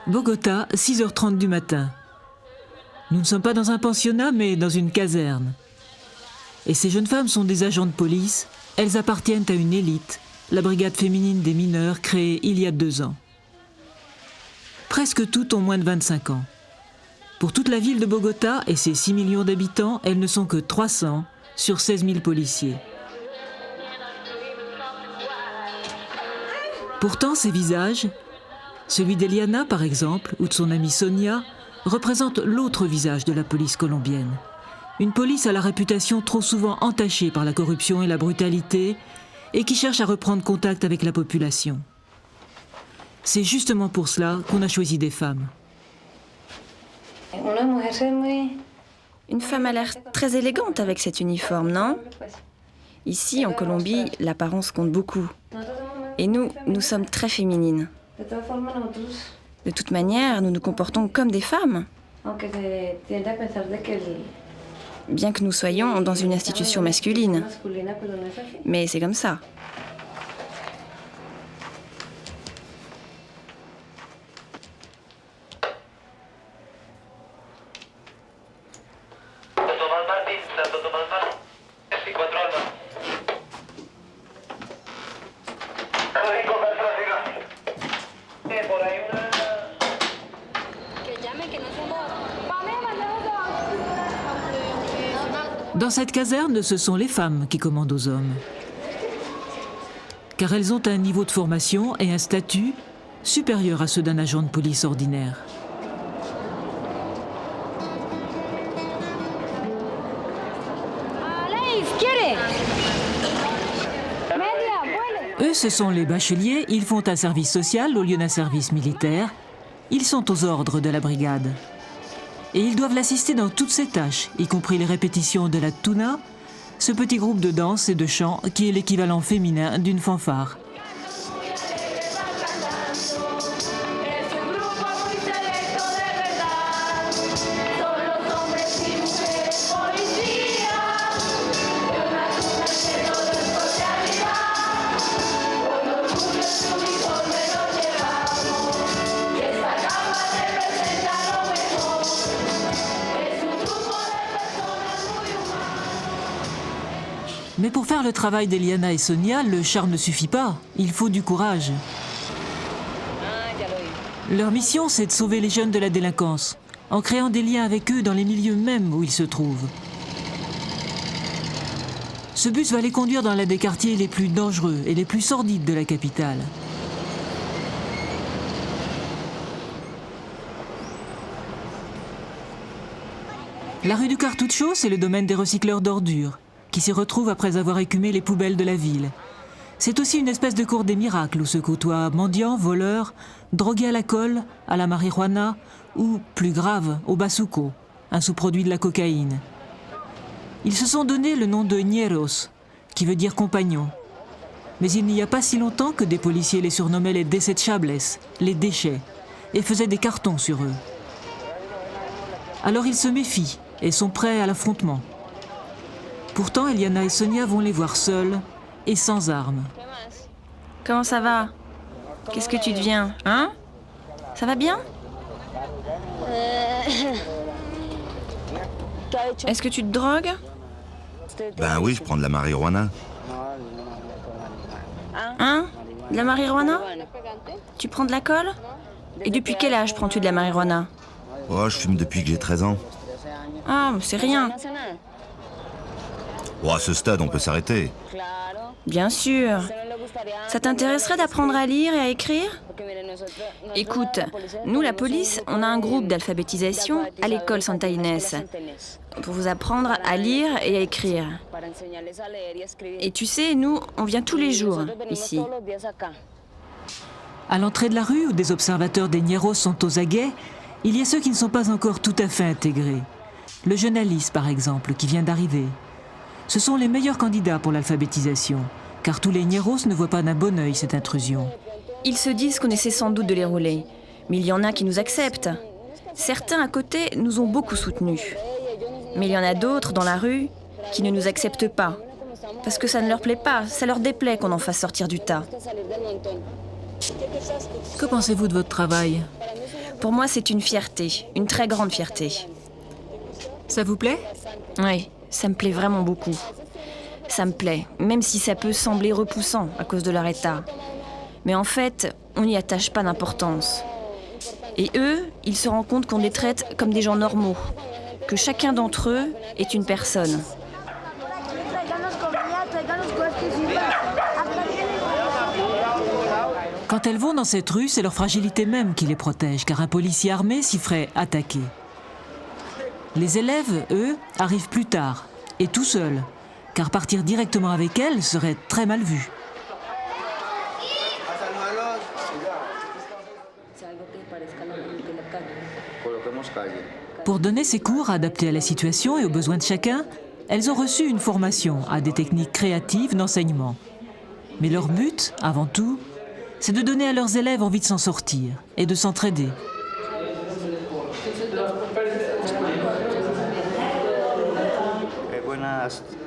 Bogota, 6h30 du matin. Nous ne sommes pas dans un pensionnat, mais dans une caserne. Et ces jeunes femmes sont des agents de police. Elles appartiennent à une élite, la brigade féminine des mineurs créée il y a 2 ans. Presque toutes ont moins de 25 ans. Pour toute la ville de Bogota et ses 6 millions d'habitants, elles ne sont que 300 sur 16 000 policiers. Pourtant, ces visages, celui d'Eliana par exemple, ou de son amie Sonia, représentent l'autre visage de la police colombienne. Une police à la réputation trop souvent entachée par la corruption et la brutalité et qui cherche à reprendre contact avec la population. C'est justement pour cela qu'on a choisi des femmes. Une femme a l'air très élégante avec cet uniforme, non? Ici, en Colombie, l'apparence compte beaucoup. Et nous sommes très féminines. De toute manière, nous nous comportons comme des femmes. Bien que nous soyons dans une institution masculine. Mais c'est comme ça. Dans cette caserne, ce sont les femmes qui commandent aux hommes. Car elles ont un niveau de formation et un statut supérieur à ceux d'un agent de police ordinaire. Eux, ce sont les bacheliers, ils font un service social au lieu d'un service militaire. Ils sont aux ordres de la brigade. Et ils doivent l'assister dans toutes ses tâches, y compris les répétitions de la tuna, ce petit groupe de danse et de chant qui est l'équivalent féminin d'une fanfare. Mais pour faire le travail d'Eliana et Sonia, le charme ne suffit pas. Il faut du courage. Leur mission, c'est de sauver les jeunes de la délinquance, en créant des liens avec eux dans les milieux mêmes où ils se trouvent. Ce bus va les conduire dans l'un des quartiers les plus dangereux et les plus sordides de la capitale. La rue du Cartucho, c'est le domaine des recycleurs d'ordures, qui s'y retrouvent après avoir écumé les poubelles de la ville. C'est aussi une espèce de cour des miracles où se côtoient mendiants, voleurs, drogués à la colle, à la marijuana ou, plus grave, au bazuco, un sous-produit de la cocaïne. Ils se sont donné le nom de ñeros, qui veut dire compagnons. Mais il n'y a pas si longtemps que des policiers les surnommaient les desechables, les déchets, et faisaient des cartons sur eux. Alors ils se méfient et sont prêts à l'affrontement. Pourtant, Eliana et Sonia vont les voir seules et sans armes. Comment ça va? Qu'est-ce que tu deviens, hein? Ça va bien? Est-ce que tu te drogues? Ben oui, je prends de la marijuana. Hein? De la marijuana? Tu prends de la colle? Et depuis quel âge prends-tu de la marijuana? Oh, je fume depuis que j'ai 13 ans. Ah, c'est rien. Oh, à ce stade, on peut s'arrêter. Bien sûr. Ça t'intéresserait d'apprendre à lire et à écrire? Écoute, nous, la police, on a un groupe d'alphabétisation à l'école Santa Inés pour vous apprendre à lire et à écrire. Et tu sais, nous, on vient tous les jours ici. À l'entrée de la rue, où des observateurs des ñeros sont aux aguets, il y a ceux qui ne sont pas encore tout à fait intégrés. Le jeune Alice, par exemple, qui vient d'arriver. Ce sont les meilleurs candidats pour l'alphabétisation, car tous les ñeros ne voient pas d'un bon œil cette intrusion. Ils se disent qu'on essaie sans doute de les rouler, mais il y en a qui nous acceptent. Certains à côté nous ont beaucoup soutenus. Mais il y en a d'autres dans la rue qui ne nous acceptent pas, parce que ça ne leur plaît pas, ça leur déplaît qu'on en fasse sortir du tas. Que pensez-vous de votre travail? Pour moi, c'est une fierté, une très grande fierté. Ça vous plaît? Oui, ça me plaît vraiment beaucoup. Ça me plaît, même si ça peut sembler repoussant à cause de leur état. Mais en fait, on n'y attache pas d'importance. Et eux, ils se rendent compte qu'on les traite comme des gens normaux, que chacun d'entre eux est une personne. Quand elles vont dans cette rue, c'est leur fragilité même qui les protège, car un policier armé s'y ferait attaquer. Les élèves, eux, arrivent plus tard, et tout seuls, car partir directement avec elles serait très mal vu. Pour donner ces cours adaptés à la situation et aux besoins de chacun, elles ont reçu une formation à des techniques créatives d'enseignement. Mais leur but, avant tout, c'est de donner à leurs élèves envie de s'en sortir et de s'entraider.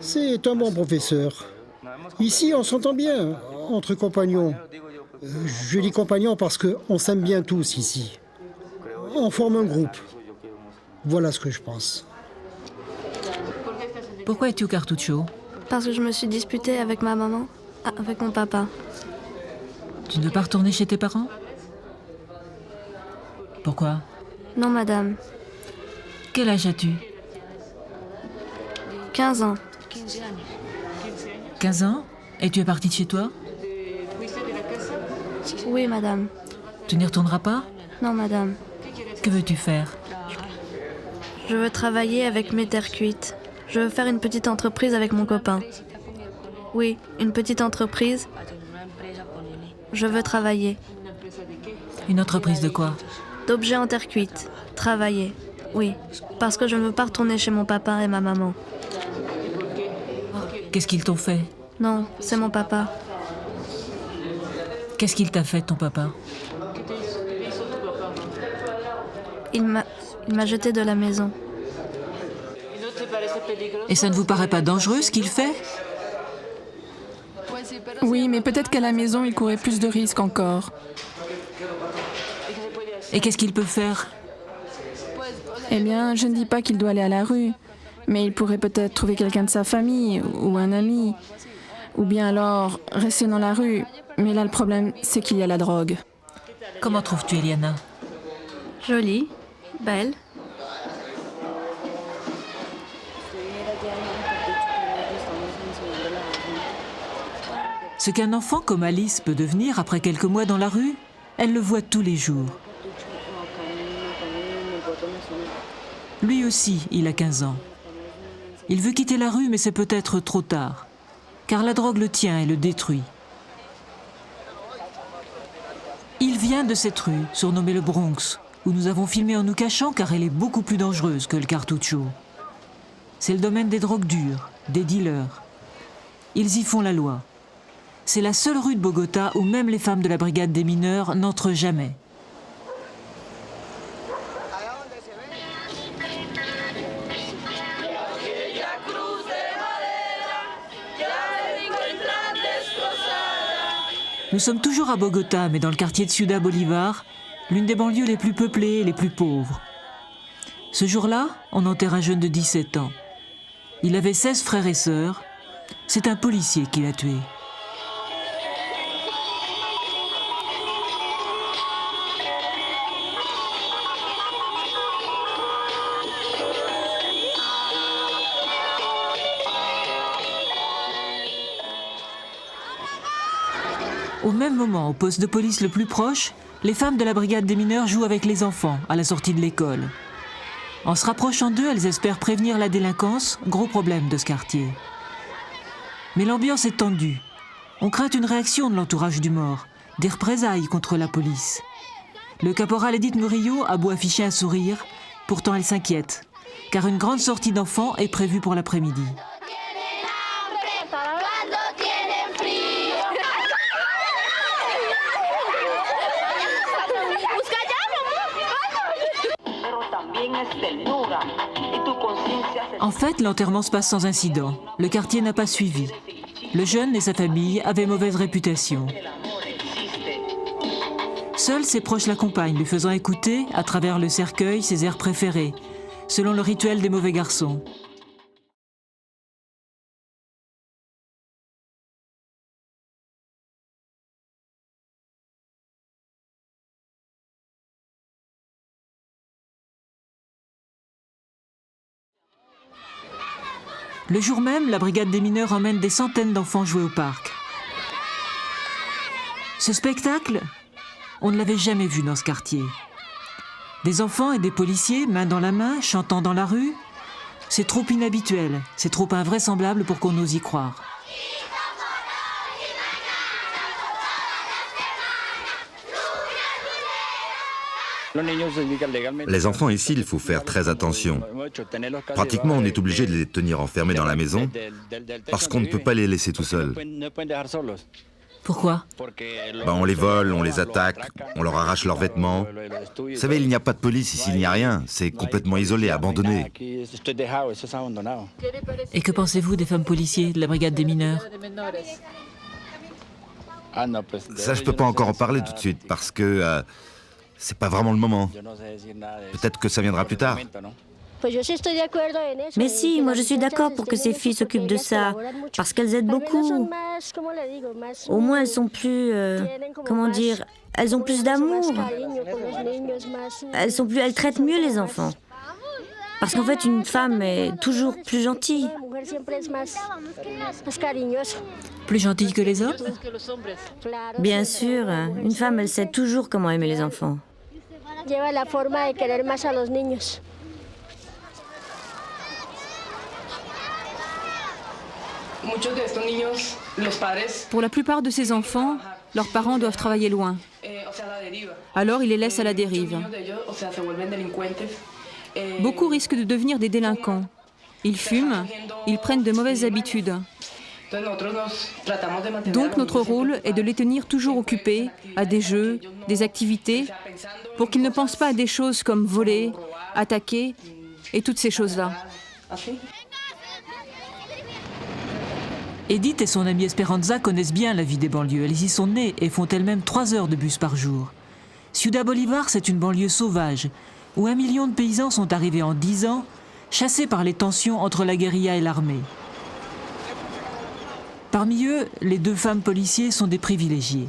C'est un bon professeur. Ici, on s'entend bien, entre compagnons. Je dis compagnons parce qu'on s'aime bien tous ici. On forme un groupe. Voilà ce que je pense. Pourquoi es-tu au cartucho? Parce que je me suis disputée avec ma maman, avec mon papa. Tu ne veux pas retourner chez tes parents? Pourquoi? Non, madame. Quel âge as-tu? 15 ans. 15 ans? Et tu es partie de chez toi? Oui, madame. Tu n'y retourneras pas? Non, madame. Que veux-tu faire? Je veux travailler avec mes terres cuites. Je veux faire une petite entreprise avec mon copain. Oui, une petite entreprise. Je veux travailler. Une entreprise de quoi? D'objets en terre cuite. Travailler. Oui, parce que je ne veux pas retourner chez mon papa et ma maman. Qu'est-ce qu'ils t'ont fait? Non, c'est mon papa. Qu'est-ce qu'il t'a fait, ton papa? Il m'a jeté de la maison. Et ça ne vous paraît pas dangereux, ce qu'il fait? Oui, mais peut-être qu'à la maison, il courait plus de risques encore. Et qu'est-ce qu'il peut faire? Eh bien, je ne dis pas qu'il doit aller à la rue, mais il pourrait peut-être trouver quelqu'un de sa famille ou un ami. Ou bien alors rester dans la rue. Mais là, le problème, c'est qu'il y a la drogue. Comment trouves-tu Eliana? Jolie, belle. Ce qu'un enfant comme Alice peut devenir après quelques mois dans la rue, elle le voit tous les jours. Lui aussi, il a 15 ans. Il veut quitter la rue, mais c'est peut-être trop tard, car la drogue le tient et le détruit. Il vient de cette rue, surnommée le Bronx, où nous avons filmé en nous cachant car elle est beaucoup plus dangereuse que le cartucho. C'est le domaine des drogues dures, des dealers. Ils y font la loi. C'est la seule rue de Bogota où même les femmes de la brigade des mineurs n'entrent jamais. Nous sommes toujours à Bogota, mais dans le quartier de Ciudad Bolívar, l'une des banlieues les plus peuplées et les plus pauvres. Ce jour-là, on enterre un jeune de 17 ans. Il avait 16 frères et sœurs. C'est un policier qui l'a tué. Au même moment, au poste de police le plus proche, les femmes de la brigade des mineurs jouent avec les enfants à la sortie de l'école. En se rapprochant d'eux, elles espèrent prévenir la délinquance, gros problème de ce quartier. Mais l'ambiance est tendue. On craint une réaction de l'entourage du mort, des représailles contre la police. Le caporal Edith Murillo a beau afficher un sourire, pourtant elle s'inquiète, car une grande sortie d'enfants est prévue pour l'après-midi. En fait, l'enterrement se passe sans incident. Le quartier n'a pas suivi. Le jeune et sa famille avaient mauvaise réputation. Seuls ses proches l'accompagnent, lui faisant écouter, à travers le cercueil, ses airs préférés, selon le rituel des mauvais garçons. Le jour même, la brigade des mineurs emmène des centaines d'enfants jouer au parc. Ce spectacle, on ne l'avait jamais vu dans ce quartier. Des enfants et des policiers, main dans la main, chantant dans la rue, c'est trop inhabituel, c'est trop invraisemblable pour qu'on ose y croire. Les enfants ici, il faut faire très attention. Pratiquement, on est obligé de les tenir enfermés dans la maison parce qu'on ne peut pas les laisser tout seuls. Pourquoi ? On les vole, on les attaque, on leur arrache leurs vêtements. Vous savez, il n'y a pas de police ici, il n'y a rien. C'est complètement isolé, abandonné. Et que pensez-vous des femmes policiers de la brigade des mineurs ? Ça, je peux pas encore en parler tout de suite parce que c'est pas vraiment le moment. Peut-être que ça viendra plus tard. Mais si, moi je suis d'accord pour que ces filles s'occupent de ça, parce qu'elles aident beaucoup. Au moins elles sont plus... comment dire, elles ont plus d'amour. Elles traitent mieux les enfants. Parce qu'en fait, une femme est toujours plus gentille. Plus gentille que les hommes ? Bien sûr, une femme, elle sait toujours comment aimer les enfants. Pour la plupart de ces enfants, leurs parents doivent travailler loin. Alors ils les laissent à la dérive. Beaucoup risquent de devenir des délinquants. Ils fument, ils prennent de mauvaises habitudes. Donc notre rôle est de les tenir toujours occupés à des jeux, des activités, pour qu'ils ne pensent pas à des choses comme voler, attaquer et toutes ces choses-là. Edith et son amie Esperanza connaissent bien la vie des banlieues. Elles y sont nées et font elles-mêmes 3 heures de bus par jour. Ciudad Bolívar, c'est une banlieue sauvage, où 1 million de paysans sont arrivés en 10 ans, chassés par les tensions entre la guérilla et l'armée. Parmi eux, les 2 femmes policiers sont des privilégiés.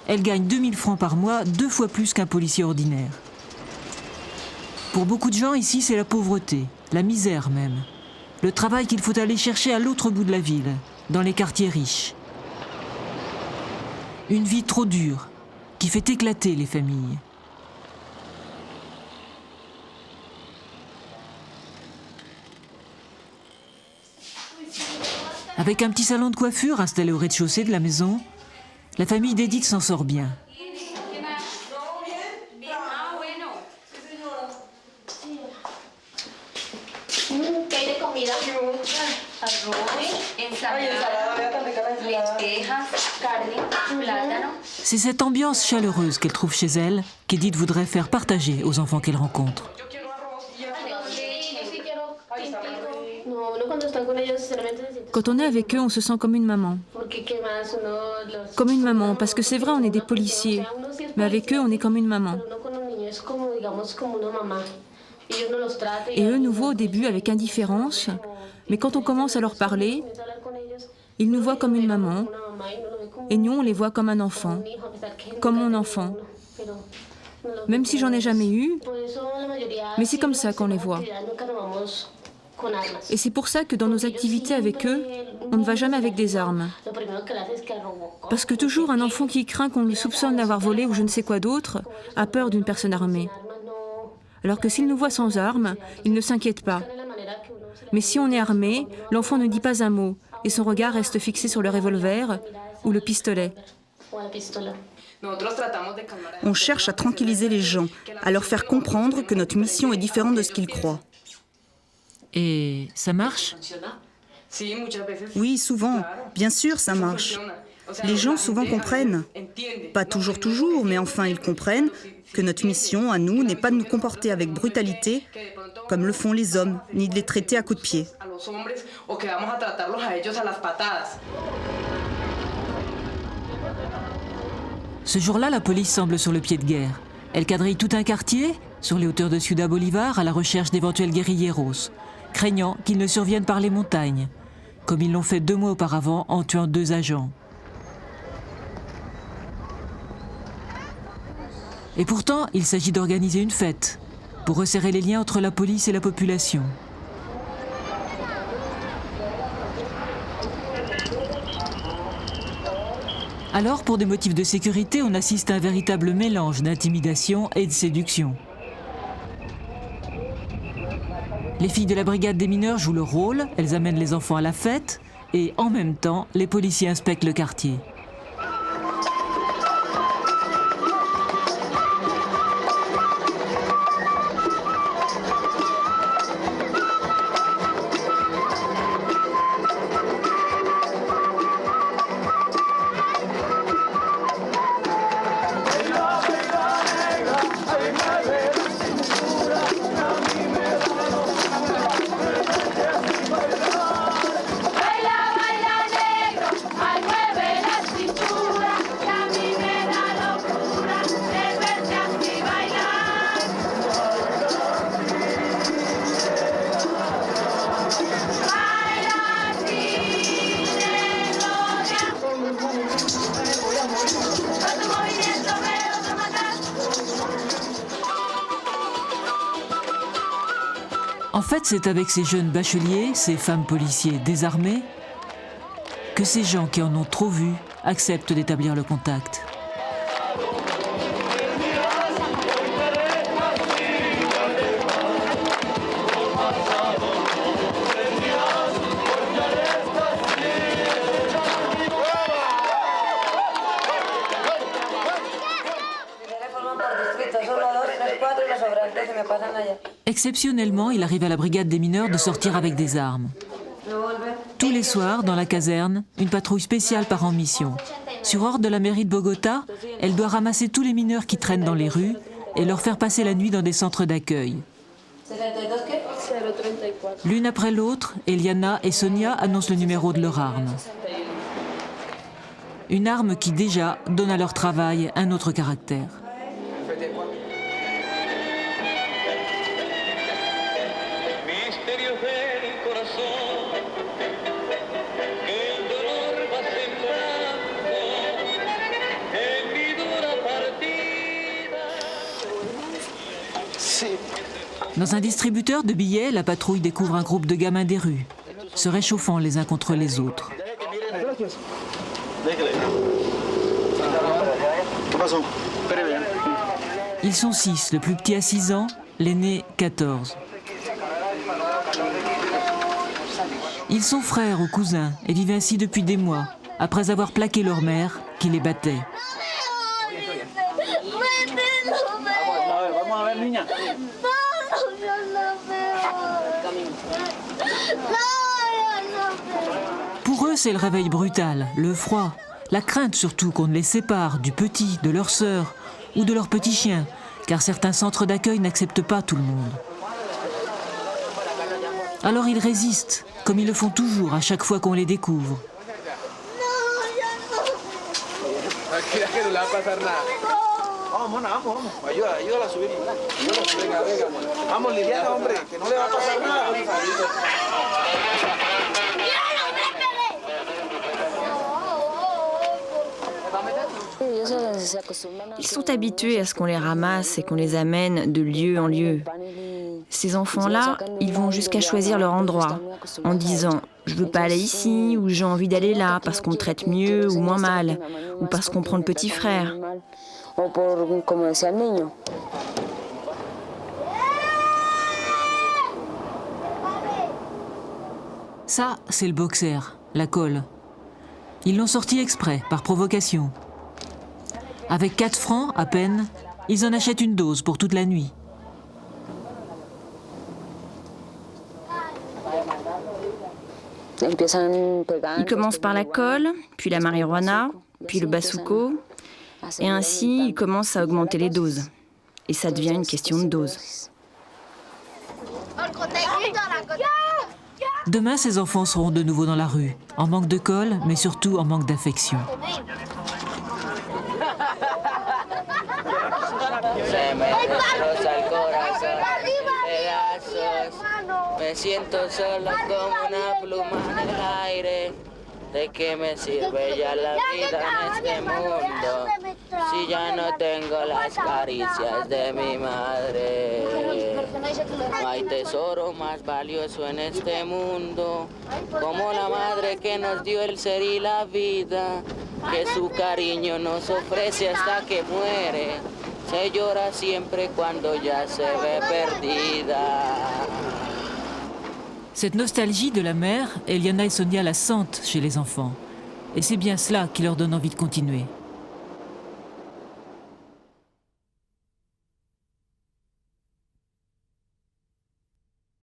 Elles gagnent 2000 francs par mois, 2 fois plus qu'un policier ordinaire. Pour beaucoup de gens ici, c'est la pauvreté, la misère même. Le travail qu'il faut aller chercher à l'autre bout de la ville, dans les quartiers riches. Une vie trop dure, qui fait éclater les familles. Avec un petit salon de coiffure installé au rez-de-chaussée de la maison, la famille d'Edith s'en sort bien. C'est cette ambiance chaleureuse qu'elle trouve chez elle qu'Edith voudrait faire partager aux enfants qu'elle rencontre. Quand on est avec eux, on se sent comme une maman. Comme une maman, parce que c'est vrai, on est des policiers. Mais avec eux, on est comme une maman. Et eux nous voient au début avec indifférence, mais quand on commence à leur parler, ils nous voient comme une maman, et nous, on les voit comme un enfant, comme mon enfant. Même si j'en ai jamais eu, mais c'est comme ça qu'on les voit. Et c'est pour ça que dans nos activités avec eux, on ne va jamais avec des armes. Parce que toujours un enfant qui craint qu'on le soupçonne d'avoir volé ou je ne sais quoi d'autre a peur d'une personne armée. Alors que s'il nous voit sans armes, il ne s'inquiète pas. Mais si on est armé, l'enfant ne dit pas un mot et son regard reste fixé sur le revolver ou le pistolet. On cherche à tranquilliser les gens, à leur faire comprendre que notre mission est différente de ce qu'ils croient. Et ça marche ? Oui, souvent. Bien sûr, ça marche. Les gens souvent comprennent. Pas toujours, mais enfin, ils comprennent que notre mission, à nous, n'est pas de nous comporter avec brutalité, comme le font les hommes, ni de les traiter à coups de pied. Ce jour-là, la police semble sur le pied de guerre. Elle quadrille tout un quartier, sur les hauteurs de Ciudad Bolívar, à la recherche d'éventuels guérilleros, craignant qu'ils ne surviennent par les montagnes, comme ils l'ont fait 2 mois auparavant en tuant 2 agents. Et pourtant, il s'agit d'organiser une fête, pour resserrer les liens entre la police et la population. Alors, pour des motifs de sécurité, on assiste à un véritable mélange d'intimidation et de séduction. Les filles de la brigade des mineurs jouent leur rôle, elles amènent les enfants à la fête, et en même temps, les policiers inspectent le quartier. En fait, c'est avec ces jeunes bacheliers, ces femmes policiers désarmées, que ces gens qui en ont trop vu acceptent d'établir le contact. Exceptionnellement, il arrive à la brigade des mineurs de sortir avec des armes. Tous les soirs, dans la caserne, une patrouille spéciale part en mission. Sur ordre de la mairie de Bogota, elle doit ramasser tous les mineurs qui traînent dans les rues et leur faire passer la nuit dans des centres d'accueil. L'une après l'autre, Eliana et Sonia annoncent le numéro de leur arme. Une arme qui déjà donne à leur travail un autre caractère. Dans un distributeur de billets, la patrouille découvre un groupe de gamins des rues, se réchauffant les uns contre les autres. Ils sont 6, le plus petit a 6 ans, l'aîné 14. Ils sont frères ou cousins et vivent ainsi depuis des mois, après avoir plaqué leur mère qui les battait. Pour eux, c'est le réveil brutal, le froid, la crainte surtout qu'on ne les sépare du petit, de leur sœur ou de leur petit chien, car certains centres d'accueil n'acceptent pas tout le monde. Alors ils résistent, comme ils le font toujours à chaque fois qu'on les découvre. Ils sont habitués à ce qu'on les ramasse et qu'on les amène de lieu en lieu. Ces enfants-là, ils vont jusqu'à choisir leur endroit, en disant « je veux pas aller ici » ou « j'ai envie d'aller là parce qu'on me traite mieux ou moins mal » ou parce qu'on prend le petit frère. Ça, c'est le boxer, la colle. Ils l'ont sorti exprès, par provocation. Avec 4 francs, à peine, ils en achètent une dose pour toute la nuit. Ils commencent par la colle, puis la marijuana, puis le bazuco, et ainsi ils commencent à augmenter les doses. Et ça devient une question de dose. Demain, ces enfants seront de nouveau dans la rue, en manque de colle, mais surtout en manque d'affection. que me destroza el corazón en pedazos. Me siento solo como una pluma en el aire. ¿De qué me sirve ya la vida en este mundo si ya no tengo las caricias de mi madre? No hay tesoro más valioso en este mundo como la madre que nos dio el ser y la vida, que su cariño nos ofrece hasta que muere. Se llora siempre cuando ya se ve perdida. Cette nostalgie de la mère, Eliana et Sonia la sentent chez les enfants. Et c'est bien cela qui leur donne envie de continuer.